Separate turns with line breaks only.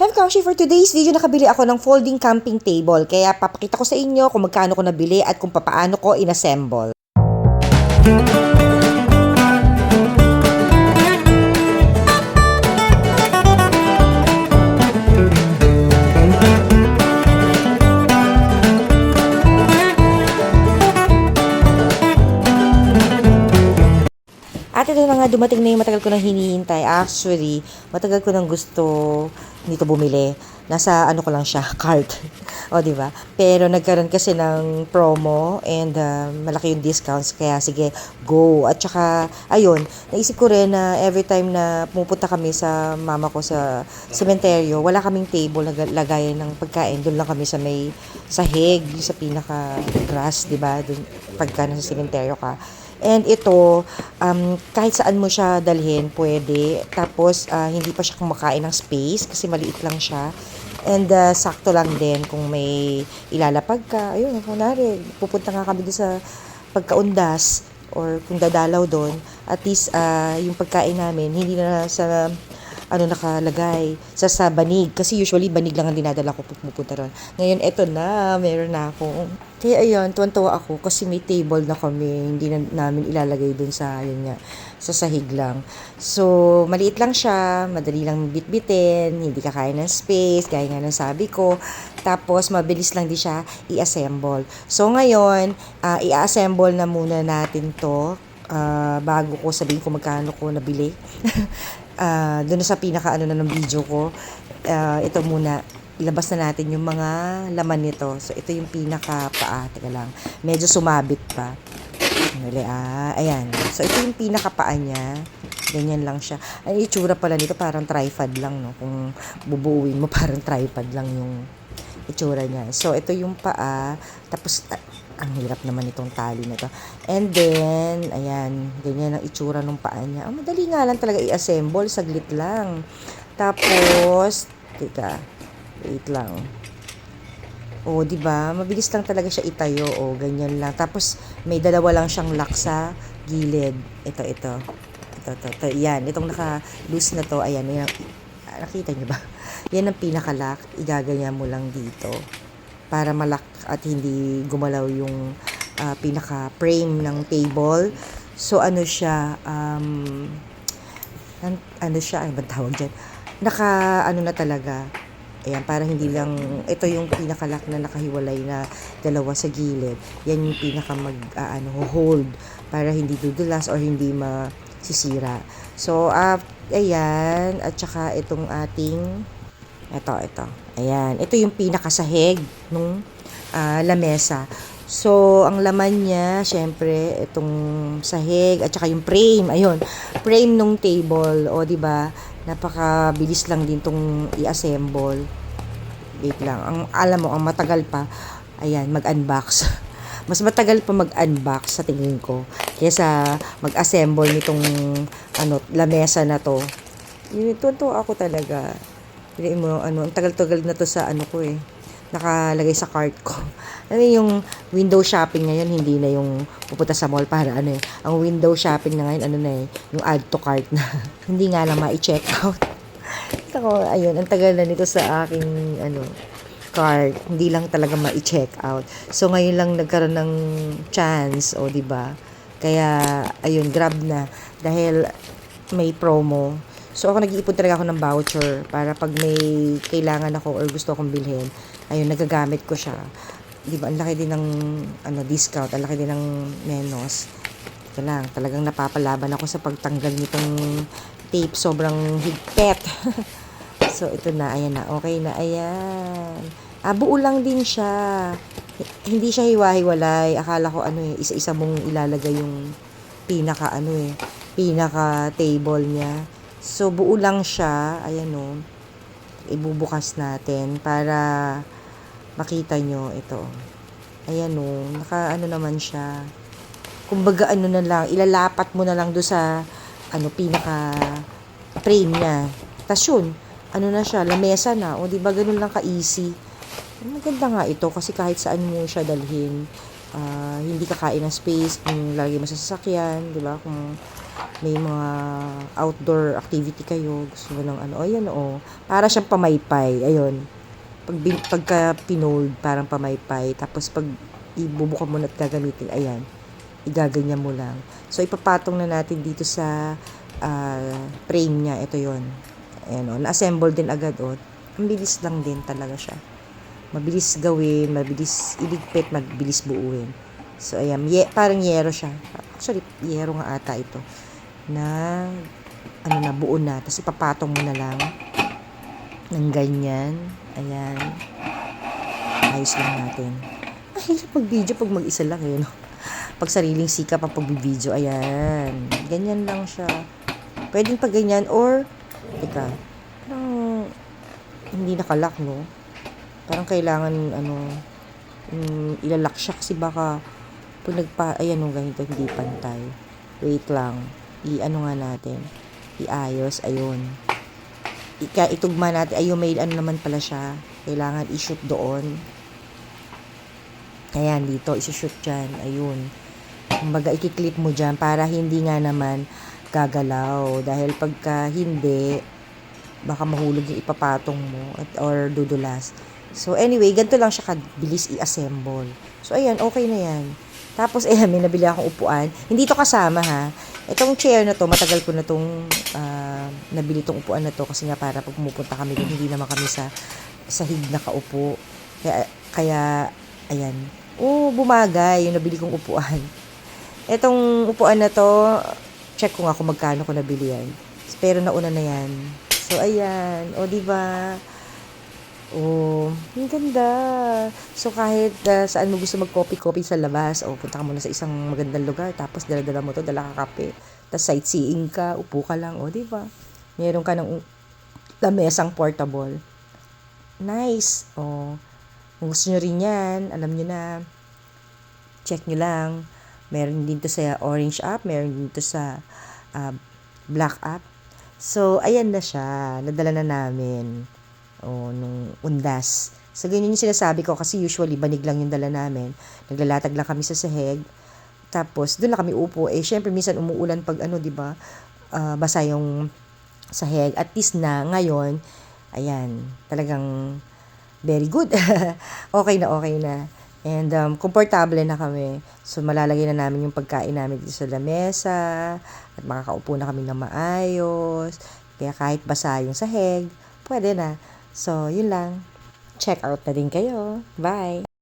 Have Kamshi, for today's video, nakabili ako ng folding camping table. Kaya papakita ko sa inyo kung magkano ko nabili at kung paano ko inassemble. At ito na nga, dumating na yung matagal ko nang hinihintay. Actually, matagal ko nang gusto nito bumili. Nasa ano ko lang siya, cart. O, di ba? Pero nagkaroon kasi ng promo and malaki yung discounts. Kaya sige, go. At saka, ayun, naisip ko rin na every time na pumupunta kami sa mama ko sa sementeryo, wala kaming table na lagayan ng pagkain. Doon lang kami sa may sahig, sa pinaka grass, di ba? Doon, pagka nasa sementeryo ka. And ito, kahit saan mo siya dalhin, pwede. Tapos, hindi pa siya kumakain ng space kasi maliit lang siya. And sakto lang din kung may ilalapag ka. Ayun, kunwari, pupunta nga kami doon sa pagkaundas or kung dadalaw doon. At least, yung pagkain namin, hindi na sa nakalagay sa banig. Kasi usually, banig lang ang dinadala ko pupunta ron. Ngayon, eto na, meron na akong. Kaya ayun, tuwan-tuwa ako kasi may table na kami. Hindi na namin ilalagay dun sa, ayun nga, sa sahig lang. So, maliit lang siya, madali lang bitbitin, hindi kakain ng space, gaya nga ng sabi ko. Tapos, mabilis lang din siya i-assemble. So, ngayon, i-assemble na muna natin to bago ko sabihin kung magkano ko nabili. Doon sa pinaka na ng video ko, ito muna, ilabas na natin yung mga laman nito. So, ito yung pinaka paa. Teka lang, medyo sumabit pa. Ayan. So, ito yung pinaka paa niya. Ganyan lang siya. Ang itsura pala nito, parang tripod lang, no? Kung bubuuin mo, parang tripod lang yung itsura niya. So, ito yung paa. Tapos, ang hirap naman itong tali na to. And then, ayan, ganyan ang itsura ng paa niya. Madali nga lang talaga i-assemble, saglit lang. Tapos, wait lang. Di ba? Mabilis lang talaga siya itayo. Ganyan lang. Tapos, may dalawa lang siyang lock sa gilid. Ito. Yan, itong naka-loose na to. Ayan, nakita niyo ba? Yan ang pinaka-lock. Igaganyan mo lang dito para malak at hindi gumalaw yung pinaka-frame ng table. So, ano siya, ano ba tawag dyan? Na talaga. Ayan, para hindi lang, ito yung pinaka-lock na nakahiwalay na dalawa sa gilid. Yan yung pinaka hold para hindi dudulas or hindi masisira. So, ayan, at saka itong ating, ito. Ayan, ito yung pinakasahig nung lamesa. So, ang laman niya, syempre, itong sahig at saka yung frame. Ayun, frame nung table. Di ba? Napakabilis lang din tong i-assemble. Wait lang. Alam mo, ang matagal pa, ayan, mag-unbox. Mas matagal pa mag-unbox sa tingin ko kaysa mag-assemble nitong lamesa na to. Tuwa ako talaga. Piliin mo ang tagal-tagal na to sa ko nakalagay sa cart ko. Yung window shopping ngayon, hindi na yung pupunta sa mall para ang window shopping na ngayon, yung add to cart na. Hindi nga lang ma-check out. Ako, ayun, ang tagal na nito sa aking, cart. Hindi lang talaga ma-check out. So, ngayon lang nagkaroon ng chance, di ba? Kaya, ayun, grab na. Dahil may promo. So, ako nag-iipon talaga ako ng voucher para pag may kailangan ako or gusto akong bilhin, ayun, nagagamit ko siya. Di ba? Ang laki din ng discount, ang laki din ng menos. Ito lang, talagang napapalaban ako sa pagtanggal nitong tape. Sobrang higpit. So, ito na, ayan na. Okay na, ayan. Buo lang din siya. Hindi siya hiwa-hiwalay. Akala ko, isa-isa mong ilalagay yung pinaka table niya. So, buo lang siya. Ayan ibubukas natin para makita nyo ito. Ayan naman siya. Kumbaga na lang, ilalapat mo na lang do sa pinaka frame niya. Tapos yun, na siya, lamesa na. Di ba ganun lang ka-easy. Maganda nga ito kasi kahit saan mo siya dalhin, hindi kakain ng space kung lagi mo sa sasakyan, di ba? Kung may mga outdoor activity kayo, gusto mo ng ano, ayan o, para siyang pamaypay, ayun. Pagka pinold, parang pamaypay, tapos pag ibubuka mo na at gagamitin, ayan, igaganyan mo lang. So, ipapatong na natin dito sa frame niya, ito yon. Ayan o, na-assemble din agad o. Ang bilis lang din talaga siya. Mabilis gawin, mabilis iligpit, mabilis buuin. So, ayan, parang yero siya. Actually, yero nga ata ito. Na, ano na, buo na. Tapos ipapatong mo na lang ng ganyan. Ayan. Ayos lang natin. Mahirap mag-video pag mag-isa lang eh, no? Pag sariling sikap ang pag-video, ayan. Ganyan lang siya. Pwedeng pag ganyan or, teka, parang hindi nakalock, no? Parang kailangan, ilalak siya kasi baka pag ayan o, ganito, hindi pantay. Wait lang. I-ano nga natin. Iayos, ayun. Itugma natin, ayun, may ano naman pala siya. Kailangan i-shoot doon. Ayan, dito, isi-shoot dyan. Ayun. Kumbaga, i-clip mo dyan para hindi nga naman gagalaw. Dahil pagka hindi, baka mahulog yung ipapatong mo or dudulas. So, anyway, ganito lang siya kabilis i-assemble. So, ayan, okay na yan. Tapos, ayan, may nabili akong upuan. Hindi to kasama, ha. Itong chair na to, matagal ko na tong nabili tong upuan na to kasi nga para pag pumupunta kami doon, hindi naman kami sa sahig na kaupo. Kaya ayan. Oh, bumagay yung nabili kong upuan. Itong upuan na to, check ko nga kung magkano ko nabili yan. Pero nauna na yan. So, ayan. O, diba? Oh, ang ganda. So, kahit saan mo gusto mag-coffee sa labas, o punta ka muna sa isang magandang lugar, tapos dala-dala mo to, dala ka kape. Tapos sightseeing ka, upo ka lang, o, diba? Meron ka ng lamesang portable. Nice. O, kung gusto nyo rin yan, alam nyo na, check nyo lang. Meron din to sa orange app, meron din to sa black app. So, ayan na siya. Nadala na namin. Nung undas. So, ganyan yung sinasabi ko kasi usually banig lang yung dala namin. Naglalatag lang kami sa sahig. Tapos, doon lang kami upo. Eh, syempre, minsan umuulan pag di ba, basa yung sahig. At least na, ngayon, ayan, talagang very good. Okay na. And, komportable na kami. So, malalagay na namin yung pagkain namin dito sa lamesa. At makakaupo na kami ng maayos. Kaya kahit basa yung sahig, pwede na. So, yun lang. Check out na din kayo. Bye!